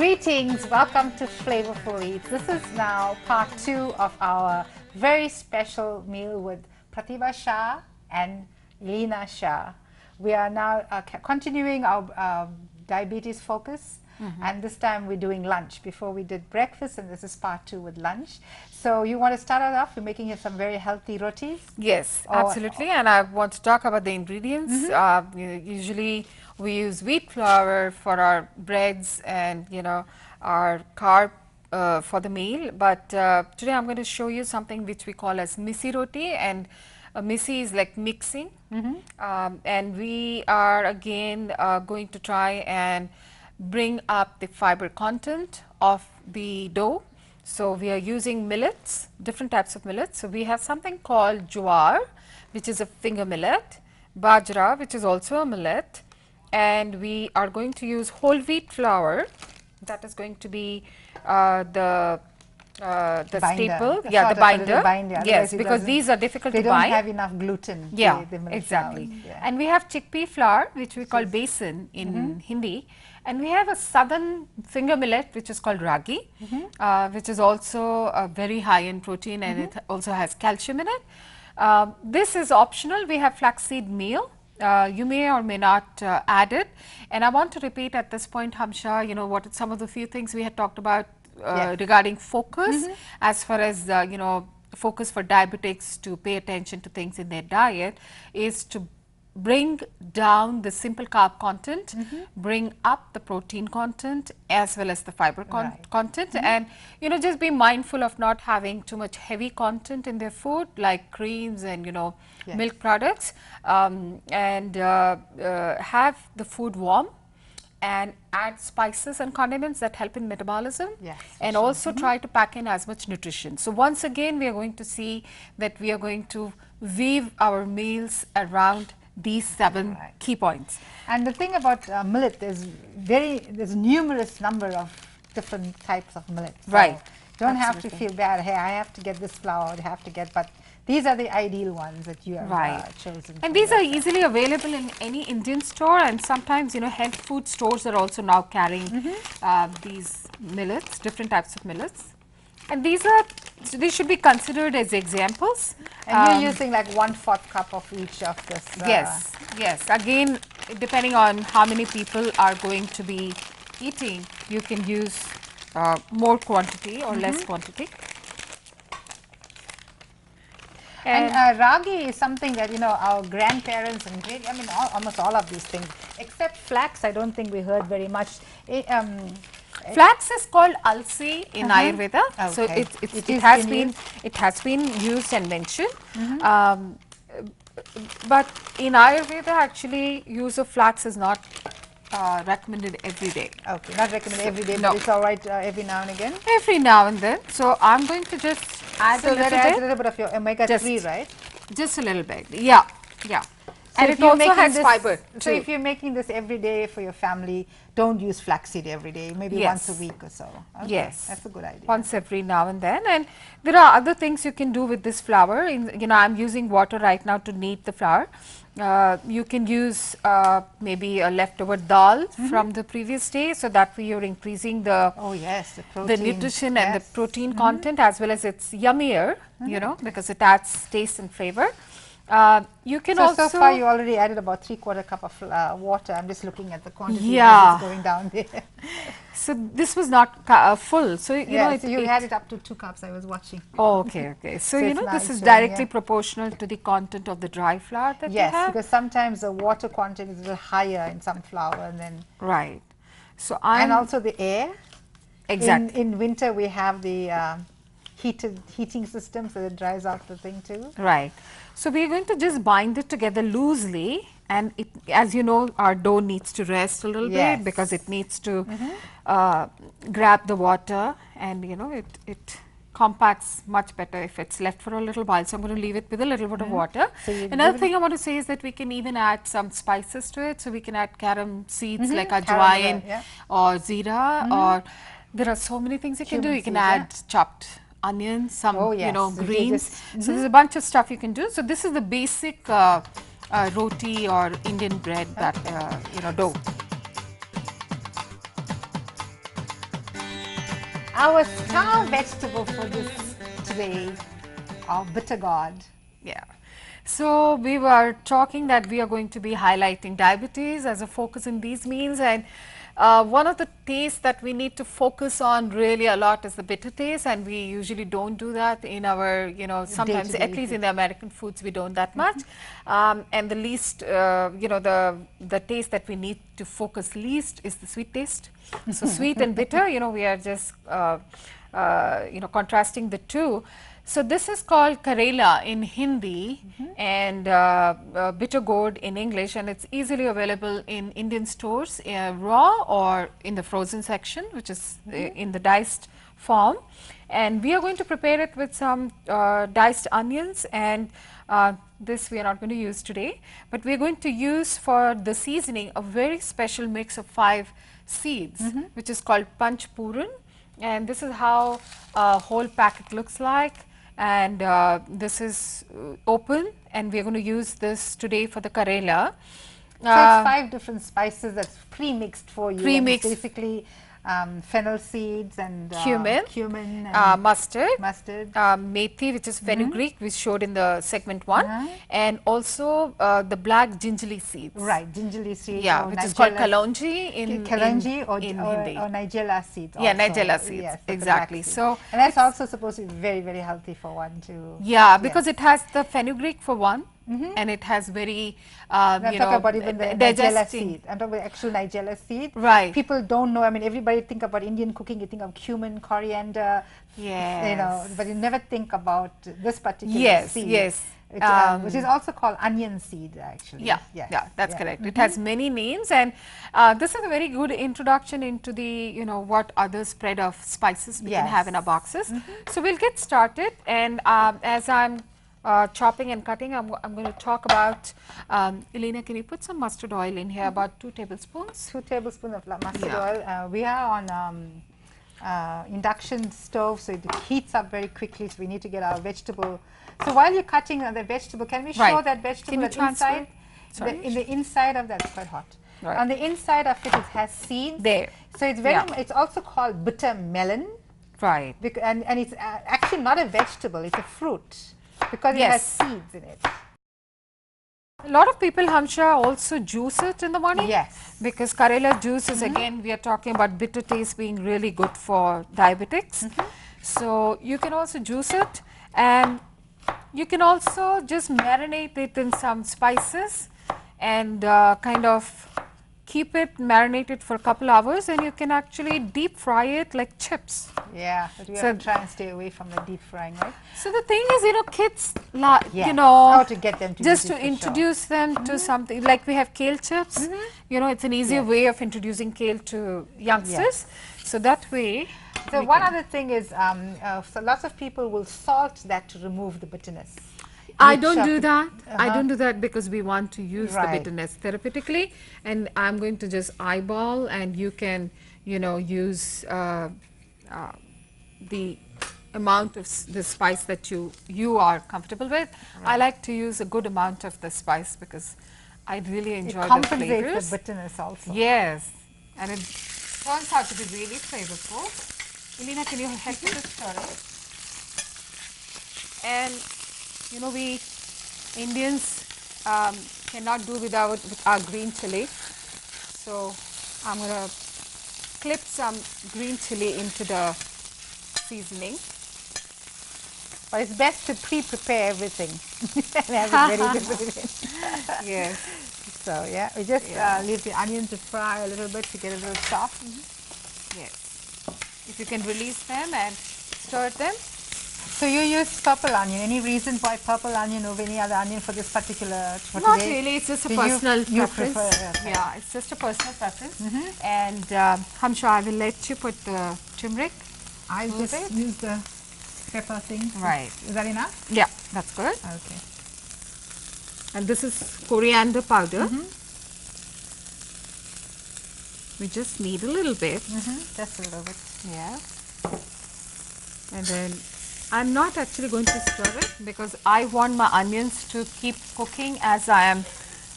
Greetings, welcome to Flavourful Eats. This is now part 2 of our very special meal with Pratibha Shah and Llina Shah. We are now continuing our diabetes focus, and this time we're doing lunch. Before we did breakfast, and this is part 2 with lunch. So you want to start it off? We're making some very healthy rotis? Yes, absolutely, and I want to talk about the ingredients. Usually we use wheat flour for our breads and our carb for the meal, but today I'm going to show you something which we call as Missi roti, and Missi is like mixing, and we are again going to try and bring up the fiber content of the dough. So we are using millets, different types of millets. So we have something called jowar, which is a finger millet, bajra, which is also a millet, and we are going to use whole wheat flour. That is going to be the staple, the binder. Yes, because these are difficult to bind. They don't have enough gluten. Yeah, exactly. Yeah. And we have chickpea flour, which we call besan in Hindi. And we have a southern finger millet, which is called ragi, which is also very high in protein, and it also has calcium in it. This is optional. We have flaxseed meal. You may or may not add it. And I want to repeat at this point, Hamsha, what some of the few things we had talked about regarding focus, as far as focus for diabetics to pay attention to things in their diet, is to bring down the simple carb content, bring up the protein content as well as the fiber content, and just be mindful of not having too much heavy content in their food like creams and milk products, and have the food warm and add spices and condiments that help in metabolism, and also try to pack in as much nutrition. So once again we are going to see that we are going to weave our meals around these 7 key points. And the thing about millet is there's numerous number of different types of millet. So don't have to feel bad, hey, I have to get this flour, I have to get, but these are the ideal ones that you have chosen. And these are easily available in any Indian store, and sometimes health food stores are also now carrying these millets, different types of millets. And these should be considered as examples. And you're using like 1/4 cup of each of this. Yes. Again, depending on how many people are going to be eating, you can use more quantity or less quantity. And ragi is something that our grandparents and almost all of these things, except flax, I don't think we heard very much. Flax is called alsi in Ayurveda, so it has been used and mentioned, but in Ayurveda actually use of flax is not recommended every day. Okay, not recommended every day, but it's all right every now and again? Every now and then. So I'm going to just add a little bit of your omega-3, right? Just a little bit, yeah. So and it also has fiber. So if you're making this every day for your family, don't use flaxseed every day, maybe once a week or so. Okay. Yes. That's a good idea. Once every now and then. And there are other things you can do with this flour. I'm using water right now to knead the flour. You can use maybe a leftover dal from the previous day, so that way you're increasing the the nutrition and the protein content, as well as it's yummier, because it adds taste and flavor. You can so far you already added about 3/4 cup of water. I'm just looking at the quantity that's going down there. So this was not full. So you had it up to 2 cups. I was watching. Oh, okay. So this is directly proportional to the content of the dry flour that you have. Yes, because sometimes the water content is a little higher in some flour, and then So and also the air. Exactly. In winter we have the heating system, so it dries out the thing too. So we are going to just bind it together loosely, and as you know, our dough needs to rest a little bit because it needs to grab the water, and it compacts much better if it's left for a little while. So I'm going to leave it with a little bit of water. So another thing I want to say is that we can even add some spices to it. So we can add carom seeds like ajwain or zira, or there are so many things you can do. You can add chopped onions, some greens. So there's a bunch of stuff you can do. So this is the basic roti or Indian bread that dough. Our star vegetable for this today, our bitter gourd. Yeah. So we were talking that we are going to be highlighting diabetes as a focus in these meals, and one of the tastes that we need to focus on really a lot is the bitter taste, and we usually don't do that in our, you know, sometimes at least in the American foods we don't that much. And the least, you know, the taste that we need to focus least is the sweet taste. So sweet and bitter, you know, we are just you know, contrasting the two. So this is called Karela in Hindi and bitter gourd in English, and it's easily available in Indian stores raw or in the frozen section, which is in the diced form. And we are going to prepare it with some diced onions, and this we are not going to use today, but we are going to use for the seasoning a very special mix of 5 seeds, which is called Panch Puran, and this is how a whole packet looks like. And this is open, and we are going to use this today for the Karela. So it's 5 different spices that's pre-mixed for you. Pre-mixed. Basically fennel seeds and cumin and mustard, methi, which is fenugreek, we showed in the segment 1, and also the black gingerly seeds. Right, gingerly seeds. Yeah, which is called kalonji in Hindi. Or nigella seeds. Yeah, also. nigella seeds. Yes, exactly. So and that's also supposed to be very, very healthy for one too. Yeah, because it has the fenugreek for one. And it has very, you know, about even the nigella seed. I'm talking about actual nigella seed. Right. People don't know. I mean, everybody think about Indian cooking. You think of cumin, coriander. Yes. You know, but you never think about this particular seed. Yes. Which is also called onion seed, actually. Yeah. That's correct. It has many names, and this is a very good introduction into the, you know, what other spread of spices we can have in our boxes. So we'll get started, and as I'm chopping and cutting, I'm going to talk about, Llina, can you put some mustard oil in here, about 2 tablespoons? 2 tablespoons of mustard oil. We are on induction stove, so it heats up very quickly, so we need to get our vegetable. So while you're cutting the vegetable, can we show that vegetable inside? In the inside of that, it's quite hot. On the inside of it, it has seeds. There. So it's very, it's also called bitter melon. Right. And it's actually not a vegetable, it's a fruit. Because it has seeds in it. A lot of people, Hamsha, also juice it in the morning. Yes. Because Karela juice is, again, we are talking about bitter taste being really good for diabetics. So you can also juice it, and you can also just marinate it in some spices and kind of keep it marinated for a couple hours, and you can actually deep fry it like chips. Yeah, but we have to try and stay away from the deep frying, right? So the thing is, you know, kids, you know, how to get them to just to introduce them to something, like we have kale chips, you know, it's an easier way of introducing kale to youngsters. So that way. So one other thing is, so lots of people will salt that to remove the bitterness. I don't do that. I don't do that because we want to use the bitterness therapeutically, and I'm going to just eyeball, and you can, you know, use the amount of the spice that you are comfortable with. I like to use a good amount of the spice because I really enjoy the flavors. It compensates the bitterness also. Yes, and it turns out to be really flavorful. Llina, can you help me to stir it? And you know, we Indians cannot do without our green chili. So I'm going to clip some green chili into the seasoning. But it's best to pre-prepare everything and have it ready to put it in. Yes. So yeah, we just leave the onion to fry a little bit to get a little soft. Yes. If you can release them and stir them. So you use purple onion. Any reason why purple onion over any other onion for this particular? Not really. It's just a personal preference. Prefer, yeah, it's just a personal preference. And Hamsha, I will let you put the turmeric. I'll just use the pepper thing. Right. Is that enough? Yeah, that's good. Okay. And this is coriander powder. We just need a little bit. Just a little bit. Yeah. And then I'm not actually going to stir it because I want my onions to keep cooking as I am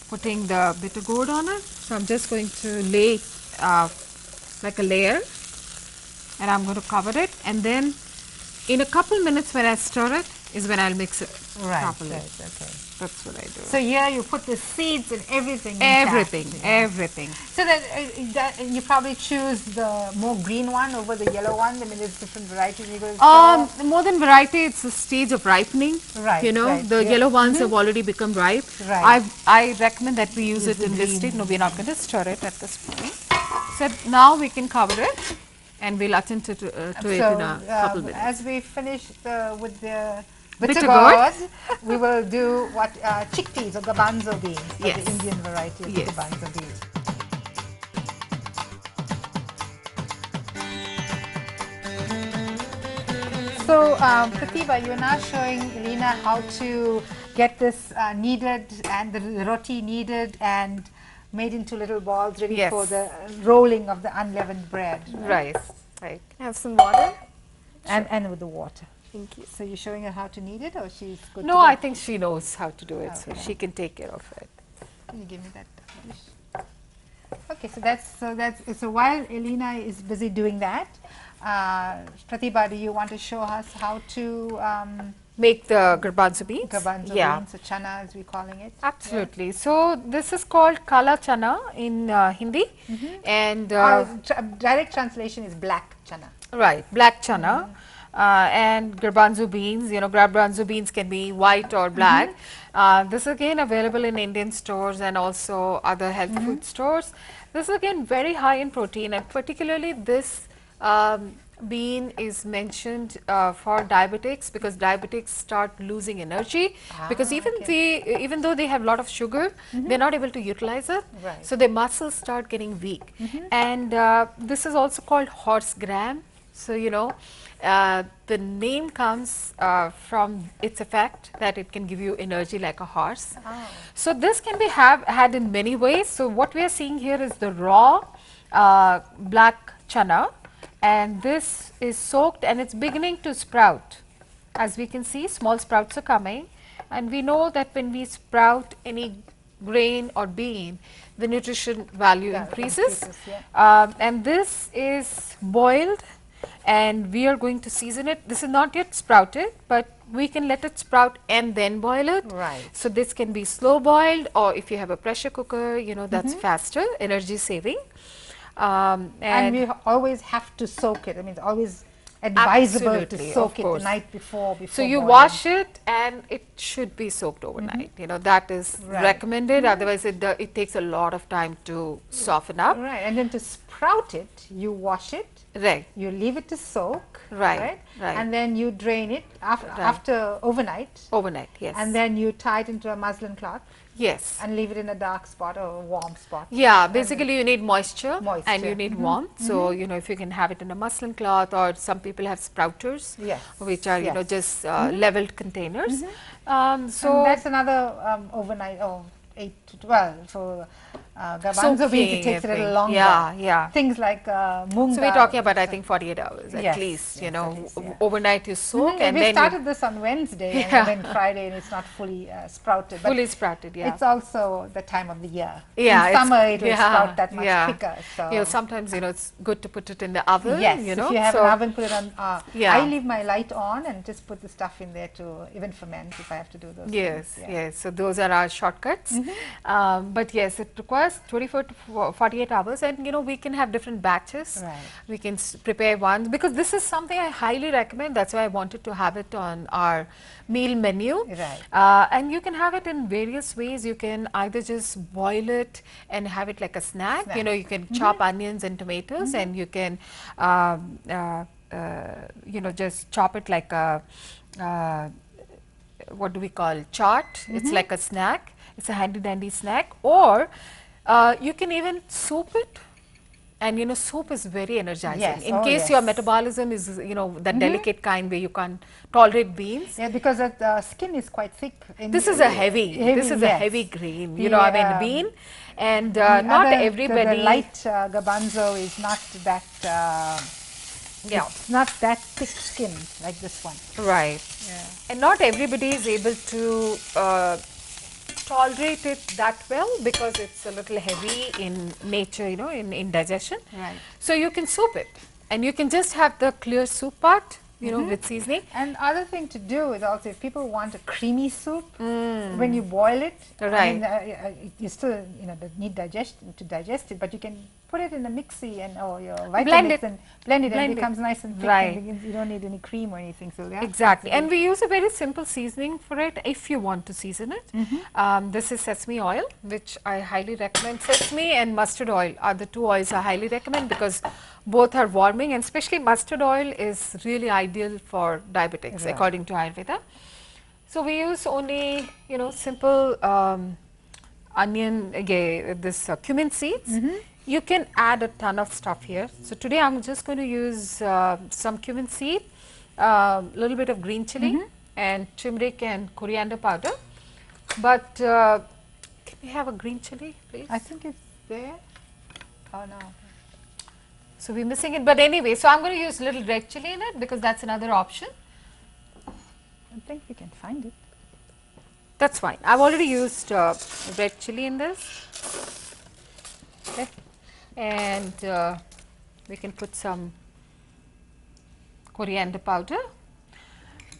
putting the bitter gourd on it. So I'm just going to lay like a layer, and I'm going to cover it, and then in a couple minutes when I stir it is when I'll mix it properly. Right, okay. That's what I do. So here you put the seeds and everything. Everything, intact, everything. So that you probably choose the more green one over the yellow one. I mean, there's different varieties. More than variety, it's a stage of ripening. Right. You know, the yellow ones have already become ripe. Right. I recommend that we use it in this state. No, we're not going to stir it at this point. So now we can cover it, and we'll attend to it in a couple minutes. As we finish with the bitter gourd, we will do what chickpeas or garbanzo beans, yes. the Indian variety of the Yes. garbanzo beans. So Pratibha, you're now showing Llina how to get this kneaded and the roti kneaded and made into little balls ready Yes. for the rolling of the unleavened bread. Right. Right. Have some water. And with the water. Thank you. So you're showing her how to knead it, or she's good No, to I think she knows how to do it, so Okay. she can take care of it. Can you give me that dish? Okay, so while Llina is busy doing that, Pratibha, do you want to show us how to Make the garbanzo beans. garbanzo Yeah. beans, or chana as we're calling it? Absolutely. So this is called kala chana in Hindi, and Direct translation is black chana. right, black chana. And garbanzo beans, you know, garbanzo beans can be white or black. This is again available in Indian stores and also other health food stores. This is again very high in protein, and particularly this bean is mentioned for diabetics, because diabetics start losing energy, because even though they have a lot of sugar, they're not able to utilize it. Right. So their muscles start getting weak. And this is also called horse gram. So, you know, the name comes from its effect that it can give you energy like a horse. So this can be had in many ways. So what we are seeing here is the raw black chana, and this is soaked and it's beginning to sprout. As we can see, small sprouts are coming, and we know that when we sprout any grain or bean, the nutrition value increases. And this is boiled, and we are going to season it. This is not yet sprouted, but we can let it sprout and then boil it. Right. So this can be slow boiled, or if you have a pressure cooker, you know, that's faster, energy saving. And we always have to soak it. I mean, it's always advisable to soak it the night before. So you boiling. wash it, and it should be soaked overnight. You know, that is recommended. Otherwise, it takes a lot of time to soften up. Right, and then to sprout it, you wash it. Right. You leave it to soak. Right. And then you drain it after overnight. Overnight, yes. And then you tie it into a muslin cloth. Yes. And leave it in a dark spot or a warm spot. Yeah, basically you need moisture. And you need Mm-hmm. warmth. So, you know, if you can have it in a muslin cloth, or some people have sprouters, which are, you know, just leveled containers. So and that's another overnight, 8 to 12. So garbanzo beans, it takes a little longer. Yeah. Things like moong So we're dal. talking about, I think, 48 hours at least, you know, overnight you soak, and we then started this on Wednesday, and then Friday, and it's not fully sprouted. But fully sprouted, it's also the time of the year. Yeah, in summer it will sprout that much quicker. So you know, sometimes, you know, it's good to put it in the oven. yes, you know, if you have an oven, put it on. Yeah. I leave my light on and just put the stuff in there to even ferment if I have to do those. Yes, things. yes. So those are our shortcuts. But yes, it requires 24 to 48 hours, and you know, we can have different batches. Right. We can prepare ones, because this is something I highly recommend. That's why I wanted to have it on our meal menu. Right. And you can have it in various ways. You can either just boil it and have it like a snack. You know, you can chop onions and tomatoes, and you can, you know, just chop it like a, what do we call, chaat. It's like a snack. It's a handy dandy snack. Or you can even soup it. And you know, soup is very energizing. Yes. In case your metabolism is, you know, that delicate kind where you can't tolerate beans. Yeah, because the skin is quite thick. This is a heavy this is a heavy grain, you know, I mean, bean. And not everybody. The light garbanzo is not that. It's not that thick skin like this one. Right. Yeah. And not everybody is able to tolerate it that well, because it's a little heavy in nature, you know, in digestion. Right. So you can soup it, And you can just have the clear soup part, you know, with seasoning. And other thing to do is also, if people want a creamy soup, when you boil it, I mean, you still, you know, need to digest it, but you can put it in a mixie and or your Vitamix and blend it, and it becomes nice and thick. And you don't need any cream or anything. So yeah, exactly. And we use a very simple seasoning for it if you want to season it. This is sesame oil, which I highly recommend. Sesame and mustard oil are the two oils I highly recommend because both are warming, and especially mustard oil is really ideal for diabetics according to Ayurveda. So we use only, you know, simple onion, this cumin seeds. You can add a ton of stuff here. So today I'm just going to use some cumin seed, a little bit of green chili and turmeric and coriander powder. But can we have a green chili, please? I think it's there. Oh no. So we're missing it, but anyway, so I'm going to use a little red chili in it because that's another option. I think we can find it. That's fine. I've already used red chili in this. Okay. And we can put some coriander powder.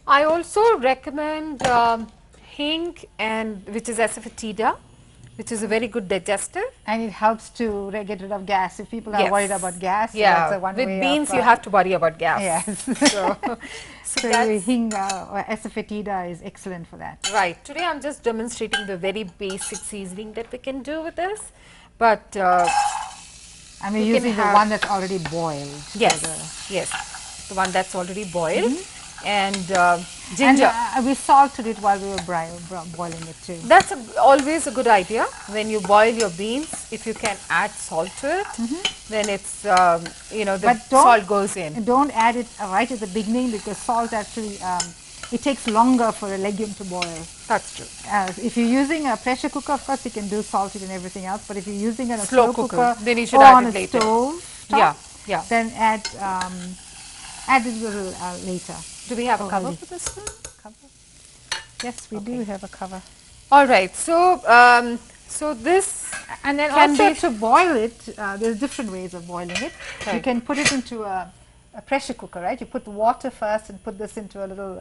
I also recommend hing, and which is asafoetida, which is a very good digestive. And it helps to get rid of gas. If people are worried about gas, that's one with beans you have to worry about gas. Yes. So hing or asafoetida is excellent for that. Right. Today I'm just demonstrating the very basic seasoning that we can do with this. But I'm using the one that's already boiled. Yes, yes, the one that's already boiled. And ginger. And we salted it while we were boiling it too. That's always a good idea. When you boil your beans, if you can add salt to it, then it's, you know, the salt goes in. Don't add it right at the beginning because salt actually, it takes longer for a legume to boil. That's true. If you're using a pressure cooker, of course you can do salt it and everything else, but if you're using a slow cooker then you should or add on it a later. stove top, then add it a little later. Do we have a cover for this one? Yes, we do have a cover. All right. So, so this and then also to boil it, there's different ways of boiling it. You can put it into a pressure cooker, right? You put the water first and put this into a little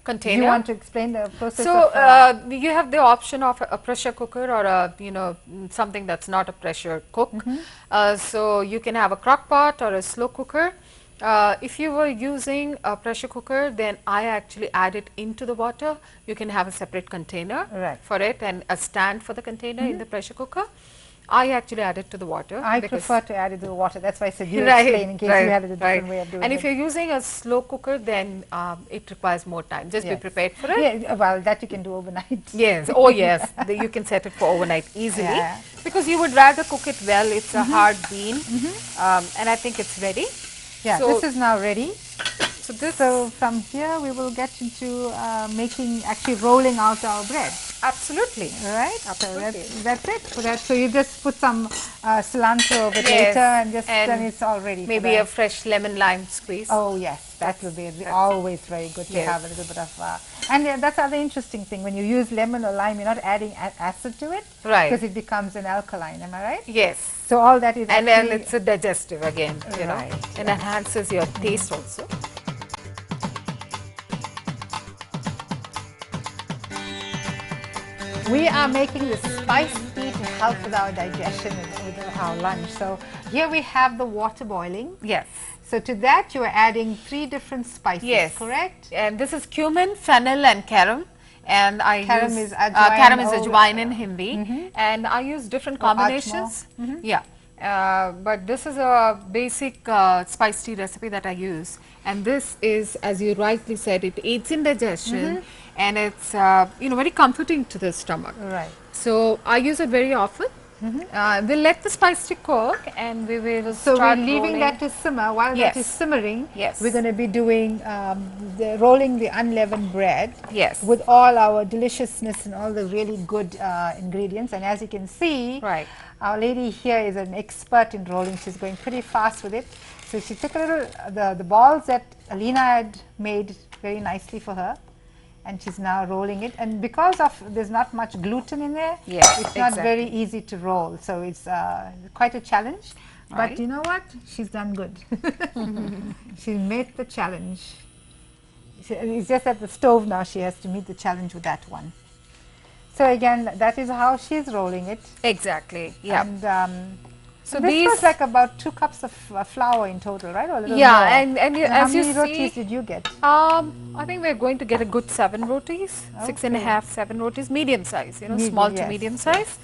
container. Do you want to explain the process? So you have the option of a pressure cooker or a, you know, something that's not a pressure cook. So you can have a crock pot or a slow cooker. If you were using a pressure cooker, then I actually add it into the water. You can have a separate container for it and a stand for the container in the pressure cooker. I actually add it to the water. I prefer to add it to the water. That's why I said you explain in case you had a different way of doing it. And if you're using a slow cooker, then it requires more time. Just be prepared for it. Yeah, well, that you can do overnight. Yes. Oh, yes. You can set it for overnight easily because you would rather cook it well. It's a hard bean, and I think it's ready. Yeah, so this is now ready. So from here we will get into actually rolling out our bread. Absolutely. Right? Absolutely. So that's it for that. So you just put some cilantro over later and then it's all ready. Maybe a fresh lemon lime squeeze. Oh yes, that will be always very good to have a little bit of and that's the other interesting thing. When you use lemon or lime, you're not adding acid to it. Right. Because it becomes an alkaline, am I right? Yes. So all that is and then it's a digestive again, you know, and enhances your taste also. We are making the spice tea to help with our digestion and with our lunch. So here we have the water boiling. Yes. So to that you are adding 3 different spices, correct? And this is cumin, fennel and karam. And I karam use karam is ajwain in Hindi, and I use different combinations. But this is a basic spice tea recipe that I use, and this is, as you rightly said, it aids in digestion, and it's you know, very comforting to the stomach. Right. So I use it very often. We'll let the spice tea cook, and we will start we're leaving that to simmer. While that is simmering, we're going to be doing rolling the unleavened bread with all our deliciousness and all the really good ingredients. And as you can see, our lady here is an expert in rolling. She's going pretty fast with it. So she took a little the balls that Llina had made very nicely for her, and she's now rolling it, and because of there's not much gluten in there, it's not very easy to roll, so it's quite a challenge, right? But you know what? She's done good. She made the challenge. It's just at the stove now. She has to meet the challenge with that one. So again, that is how she's rolling it. Exactly. Yeah. And so this these was like about 2 cups of flour in total, right? Or a little more. yeah, and as you see, how many rotis did you get? I think we're going to get a good 7 rotis, Okay. 6.5, 7 rotis, medium size. You know, Medium, small to yes, medium size.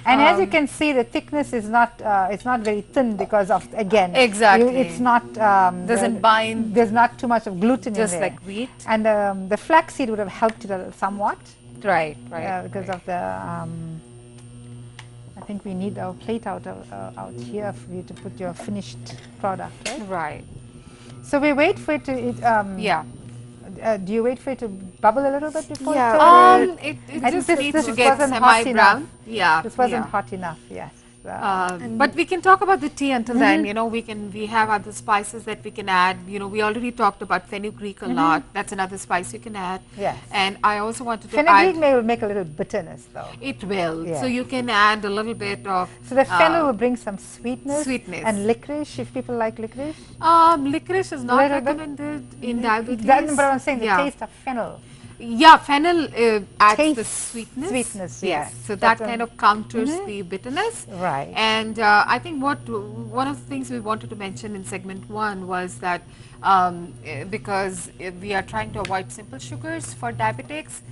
And as you can see, the thickness is not it's not very thin because of, again, Exactly. it's not Doesn't bind. There's not too much of gluten Just in there. like wheat. And the flaxseed would have helped it somewhat. Right. Because of the I think we need our plate out here for you to put your finished product, right? Right. So we wait for it to Yeah. do you wait for it to bubble a little bit before It I just think needs this to get wasn't hot semi-brown. enough. Yeah. This wasn't yeah. hot enough, yes. But we can talk about the tea until then. You know, we have other spices that we can add. You know, we already talked about fenugreek a lot. That's another spice you can add. Yes. And I also wanted to Fenugreek add. may make a little bitterness, though. It will. Yeah. So you can add a little bit of. So the fennel will bring some sweetness. Sweetness. And licorice, if people like licorice. Licorice is not Little bit. recommended in diabetes. But I'm saying the Yeah. taste of fennel. Yeah, fennel adds the Taste sweetness. sweetness, yes. yes. So that But, kind of counters the bitterness. Right. And I think one of the things we wanted to mention in segment 1 was that because we are trying to avoid simple sugars for diabetics,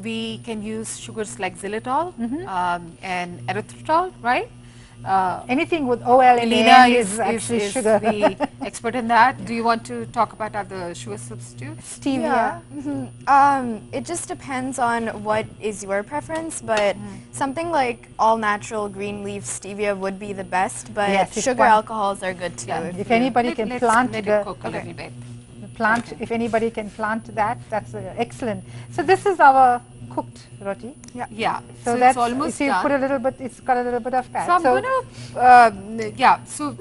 we can use sugars like xylitol and erythritol, right? Anything with OL in the Llina end is actually sugar. the expert in that. Do you want to talk about other sugar substitutes? Stevia. It just depends on what is your preference, but something like all natural green leaf stevia would be the best, but Yes, if sugar one- alcohols are good too. If anybody can plant let the it cook a little bit. if anybody can plant that, that's excellent. So this is our cooked roti. Yeah. So it's that's almost so you done. put a little bit. It's got a little bit of fat. So I'm gonna, yeah. So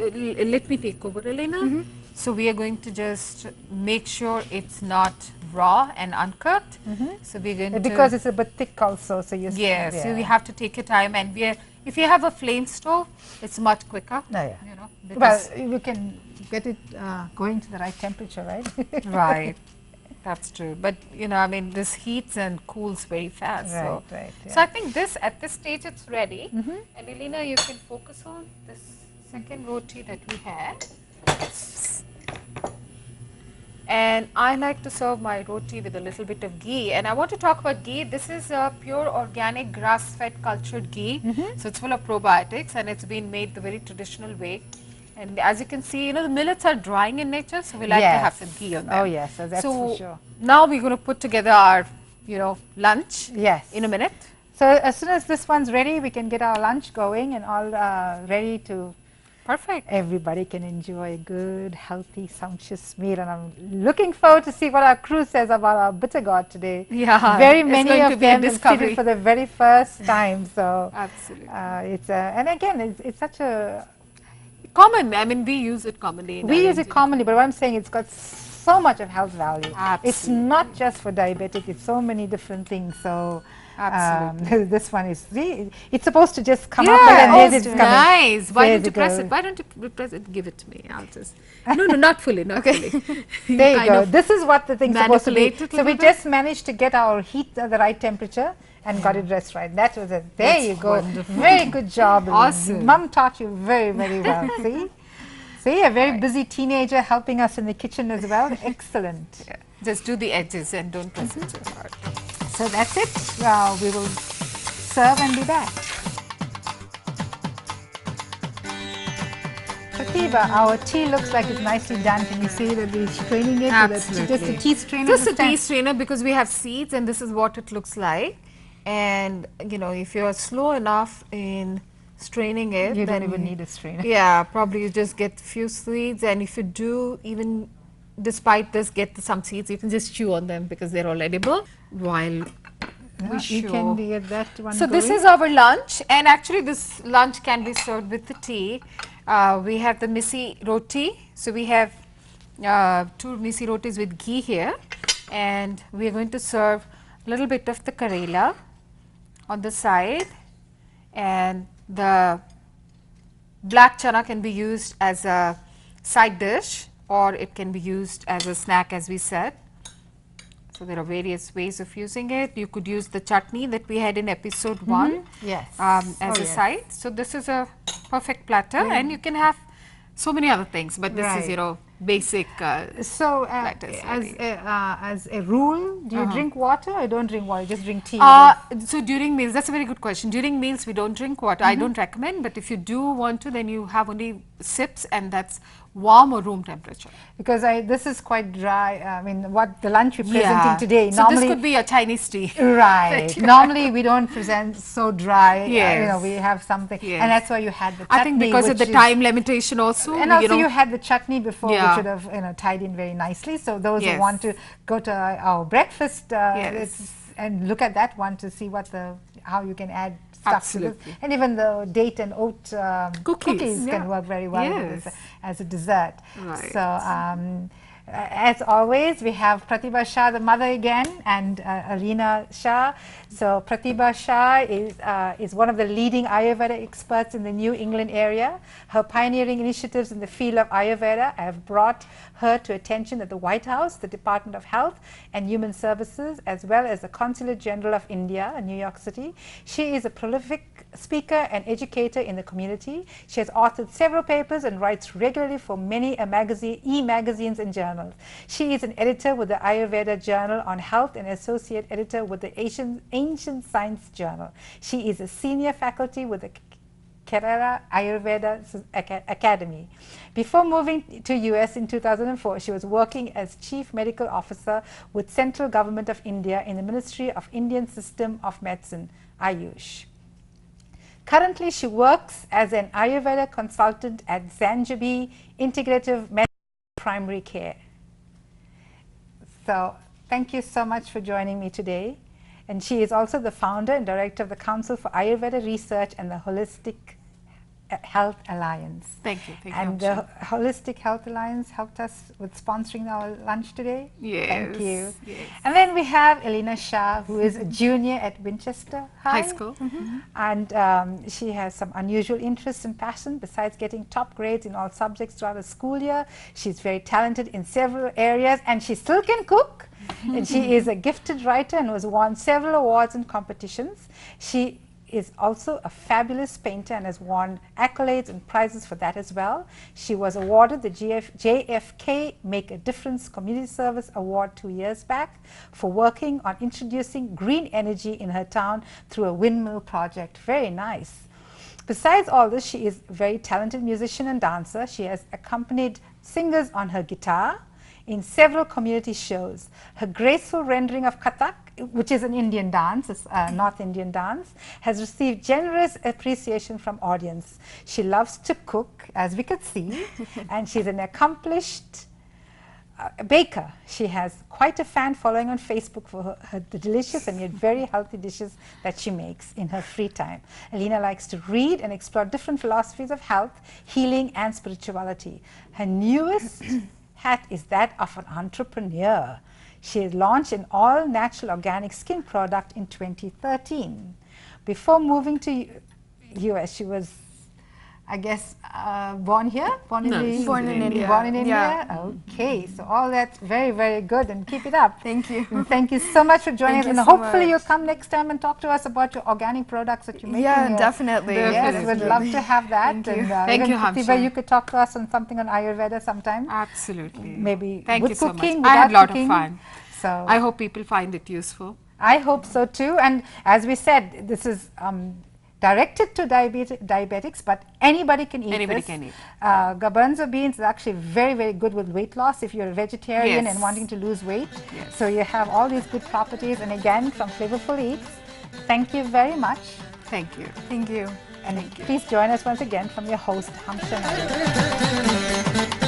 let me take over, Elena. So we are going to just make sure it's not raw and uncooked. So we're going because to it's a bit thick also. So you yes. So we have to take your time, and if you have a flame stove, it's much quicker. No, yeah. You know, Well, because you can get it going to the right temperature, right? right. That's true. But you know, I mean, this heats and cools very fast. So, Right. so I think at this stage it's ready. And Elena, you can focus on this second roti that we had. And I like to serve my roti with a little bit of ghee. And I want to talk about ghee. This is a pure organic grass-fed cultured ghee. So it's full of probiotics and it's been made the very traditional way. And as you can see, you know, the millets are drying in nature, so we like to have some ghee on them. Oh yes, so that's for sure. Now we're going to put together our, you know, lunch Yes. in a minute. So as soon as this one's ready, we can get our lunch going and all ready to. Perfect. Everybody can enjoy a good, healthy, sumptuous meal, and I'm looking forward to see what our crew says about our bitter gourd today. Yeah, very it's many going to of be a them have seen discovery. it for the very first time. So Absolutely. it's and again, it's such a Common, I mean, we use it commonly. In we our use it Indian commonly, but what I'm saying, it's got so much of health value. It's Absolutely. not just for diabetic; it's so many different things. So. Absolutely. This one is it's supposed to just come Yeah, up and oh, then it's coming. nice. Why There don't you we press go. it? Why don't you press it? Give it to me. I'll just. No, not fully. Not fully. There you kind go. of This is what the thing's supposed to be. manipulate it a So we little bit. just managed to get our heat at the right temperature and got it just right. That was it. There That's you go. wonderful. Very good job. Awesome. Mum taught you very, very well. See? See, a very busy teenager helping us in the kitchen as well. Excellent. Yeah. Just do the edges and don't press it too hard. So that's it. We will serve and be back. Pratibha, our tea looks like it's nicely done. Can you see that we're straining it? Absolutely. Just a tea strainer. Just a this time? tea strainer because we have seeds and this is what it looks like. And you know, if you're slow enough in straining it, You then don't even need a strainer. yeah, probably you just get few seeds, and if you do, even despite this, get some seeds, you can just chew on them because they're all edible. While we You show. can get that one. So this going. is our lunch, and actually this lunch can be served with the tea. We have the Missi roti. So we have 2 Missi rotis with ghee here, and we are going to serve a little bit of the Karela on the side, and the Black chana can be used as a side dish, or it can be used as a snack, as we said. So there are various ways of using it. You could use the chutney that we had in episode 1 Yes. as a side. So this is a perfect platter, and you can have so many other things, but this is, you know, basic So platters. as a rule, do you drink water or don't drink water, just drink tea? So during meals, that's a very good question. During meals we don't drink water. I don't recommend, but if you do want to, then you have only sips, and that's warm or room temperature. Because this is quite dry. I mean, what the lunch we're presenting today. So normally, this could be a Chinese tea. Right. Normally we don't present so dry. Yes. You know, we have something, and that's why you had the chutney. I think because of the time limitation also. And also you had the chutney before, which should have, you know, tied in very nicely. So those who want to go to our breakfast and look at that one to see what how you can add stuff to this. And even the date and oat cookies can work very well with this as a dessert. Right. So as always, we have Pratibha Shah, the mother again, and Llina Shah. So Pratibha Shah is one of the leading Ayurveda experts in the New England area. Her pioneering initiatives in the field of Ayurveda have brought her to attention at the White House, the Department of Health and Human Services, as well as the Consulate General of India in New York City. She is a prolific speaker and educator in the community. She has authored several papers and writes regularly for many e-magazines and journals. She is an editor with the Ayurveda Journal on Health and associate editor with the Ancient Science Journal. She is a senior faculty with the Karela Ayurveda Academy. Before moving to US in 2004, she was working as Chief Medical Officer with Central Government of India in the Ministry of Indian System of Medicine, Ayush. Currently, she works as an Ayurveda consultant at Zanjabi Integrative Medicine Primary Care. So, thank you so much for joining me today. And she is also the founder and director of the Council for Ayurveda Research and the Holistic Health Alliance. Thank you. And the Holistic Health Alliance helped us with sponsoring our lunch today. Yes. Thank you. Yes. And then we have Llina Shah, who is a junior at Winchester High School. And she has some unusual interests and passion. Besides getting top grades in all subjects throughout the school year, she's very talented in several areas, and she still can cook. And she is a gifted writer and has won several awards and competitions. She is also a fabulous painter and has won accolades and prizes for that as well. She was awarded the JFK Make a Difference Community Service Award 2 years back for working on introducing green energy in her town through a windmill project. Very nice. Besides all this, she is a very talented musician and dancer. She has accompanied singers on her guitar in several community shows. Her graceful rendering of Kathak, which is an Indian dance, North Indian dance, has received generous appreciation from audience. She loves to cook, as we could see, and she's an accomplished baker. She has quite a fan following on Facebook for the delicious and yet very healthy dishes that she makes in her free time. Llina likes to read and explore different philosophies of health, healing and spirituality. Her newest hat is that of an entrepreneur. She has launched an all-natural organic skin product in 2013. Before moving to US, she was, I guess, born here? Born in India. Born in India? Okay, so all that's very, very good, and keep it up. Thank you. And thank you so much for joining us, and hopefully you'll come next time and talk to us about your organic products that you're making. Yeah, definitely. Yes, we'd love to have that. Thank you. And, Thank you, Pratibha, you could talk to us on something on Ayurveda sometime. Absolutely. Maybe Thank with you so cooking, much. I had a lot cooking. of fun. So I hope people find it useful. I hope so too. And as we said, this is directed to diabetics, but anybody can eat Anybody this. can eat. Garbanzo beans is actually very, very good with weight loss if you're a vegetarian and wanting to lose weight. So you have all these good properties. And again, from Flavourful Eats, thank you very much. Thank you. Thank you. And please join us once again from your host, Hamsha Nair.